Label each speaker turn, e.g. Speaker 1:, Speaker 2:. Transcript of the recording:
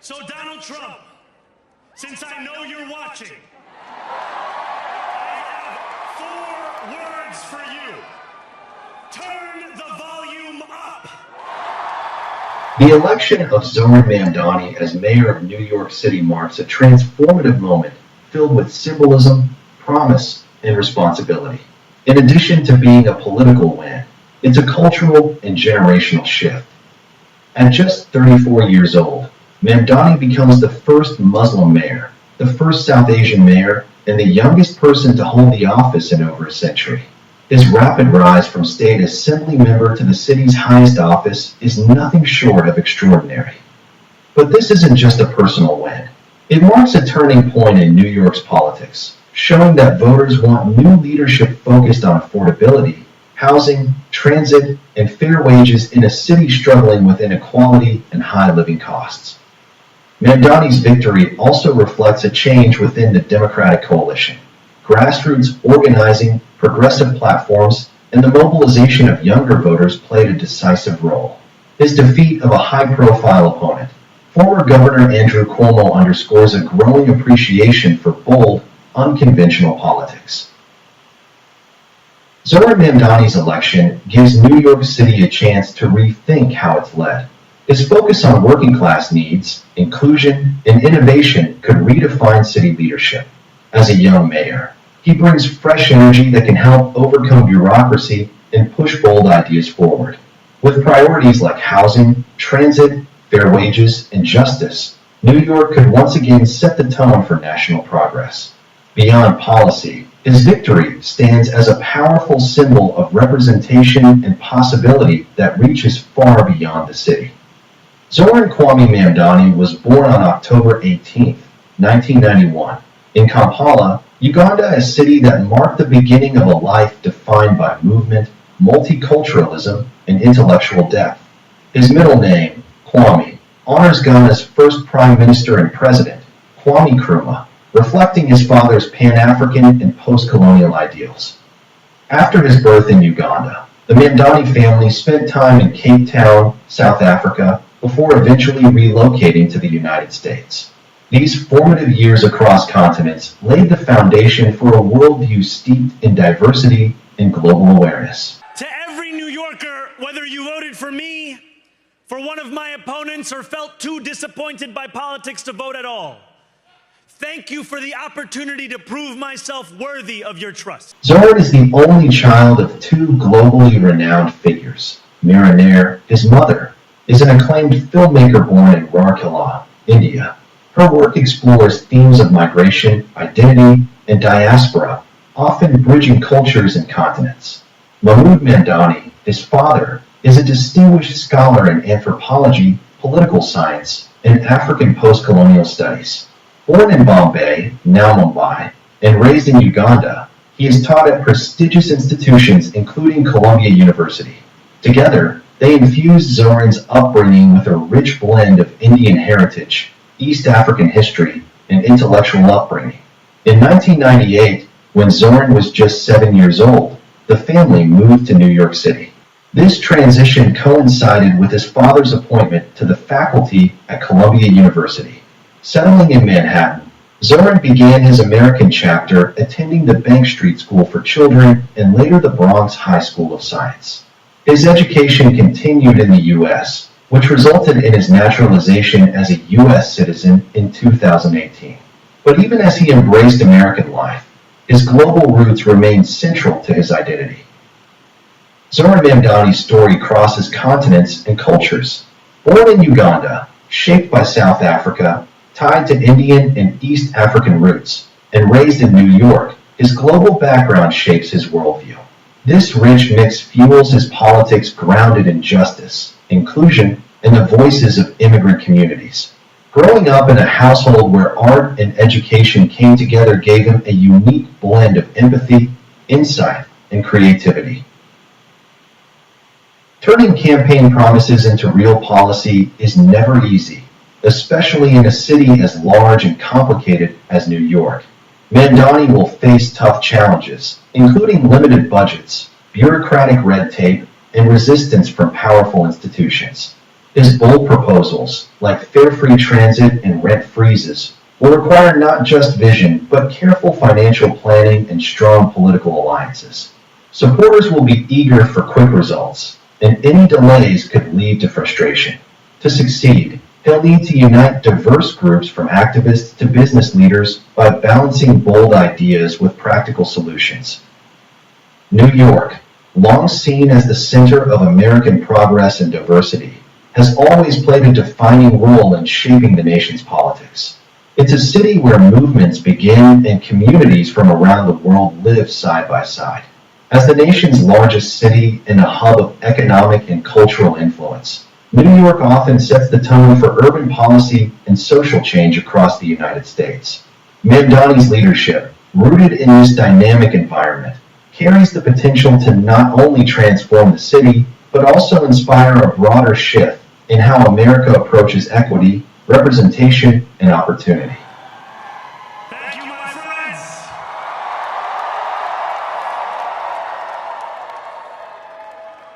Speaker 1: So Donald Trump, since I know you're watching, I have 4 words for you. Turn the volume up.
Speaker 2: The election of Zohran Mamdani as mayor of New York City marks a transformative moment filled with symbolism, promise, and responsibility. In addition to being a political win, it's a cultural and generational shift. At just 34 years old, Mamdani becomes the first Muslim mayor, the first South Asian mayor, and the youngest person to hold the office in over a century. His rapid rise from state assembly member to the city's highest office is nothing short of extraordinary. But this isn't just a personal win. It marks a turning point in New York's politics, showing that voters want new leadership focused on affordability, housing, transit, and fair wages in a city struggling with inequality and high living costs. Mamdani's victory also reflects a change within the Democratic coalition. Grassroots organizing, progressive platforms, and the mobilization of younger voters played a decisive role. His defeat of a high-profile opponent, former Governor Andrew Cuomo, underscores a growing appreciation for bold, unconventional politics. Zohran Mamdani's election gives New York City a chance to rethink how it's led. His focus on working-class needs, inclusion, and innovation could redefine city leadership. As a young mayor, he brings fresh energy that can help overcome bureaucracy and push bold ideas forward. With priorities like housing, transit, fair wages, and justice, New York could once again set the tone for national progress. Beyond policy, his victory stands as a powerful symbol of representation and possibility that reaches far beyond the city. Zohran Kwame Mamdani was born on October 18, 1991, in Kampala, Uganda, a city that marked the beginning of a life defined by movement, multiculturalism, and intellectual depth. His middle name, Kwame, honors Ghana's first prime minister and president, Kwame Nkrumah, reflecting his father's Pan-African and post-colonial ideals. After his birth in Uganda, the Mamdani family spent time in Cape Town, South Africa, before eventually relocating to the United States. These formative years across continents laid the foundation for a worldview steeped in diversity and global awareness.
Speaker 1: To every New Yorker, whether you voted for me, for one of my opponents, or felt too disappointed by politics to vote at all, thank you for the opportunity to prove myself worthy of your trust.
Speaker 2: Zohran is the only child of 2 globally renowned figures. Mira Nair, his mother, is an acclaimed filmmaker born in Rourkela, India. Her work explores themes of migration, identity, and diaspora, often bridging cultures and continents. Mahmoud Mamdani, his father, is a distinguished scholar in anthropology, political science, and African post-colonial studies. Born in Bombay, now Mumbai, and raised in Uganda, he is taught at prestigious institutions including Columbia University. Together, they infused Zohran's upbringing with a rich blend of Indian heritage, East African history, and intellectual upbringing. In 1998, when Zohran was just 7 years old, the family moved to New York City. This transition coincided with his father's appointment to the faculty at Columbia University. Settling in Manhattan, Zohran began his American chapter attending the Bank Street School for Children and later the Bronx High School of Science. His education continued in the U.S., which resulted in his naturalization as a U.S. citizen in 2018. But even as he embraced American life, his global roots remained central to his identity. Zohran Mamdani's story crosses continents and cultures. Born in Uganda, shaped by South Africa, tied to Indian and East African roots, and raised in New York, his global background shapes his worldview. This rich mix fuels his politics grounded in justice, inclusion, and the voices of immigrant communities. Growing up in a household where art and education came together gave him a unique blend of empathy, insight, and creativity. Turning campaign promises into real policy is never easy, especially in a city as large and complicated as New York. Mamdani will face tough challenges, including limited budgets, bureaucratic red tape, and resistance from powerful institutions. His bold proposals, like fare-free transit and rent freezes, will require not just vision, but careful financial planning and strong political alliances. Supporters will be eager for quick results, and any delays could lead to frustration. To succeed, he'll need to unite diverse groups from activists to business leaders by balancing bold ideas with practical solutions. New York, long seen as the center of American progress and diversity, has always played a defining role in shaping the nation's politics. It's a city where movements begin and communities from around the world live side by side. As the nation's largest city and a hub of economic and cultural influence, New York often sets the tone for urban policy and social change across the United States. Mamdani's leadership, rooted in this dynamic environment, carries the potential to not only transform the city, but also inspire a broader shift in how America approaches equity, representation, and opportunity.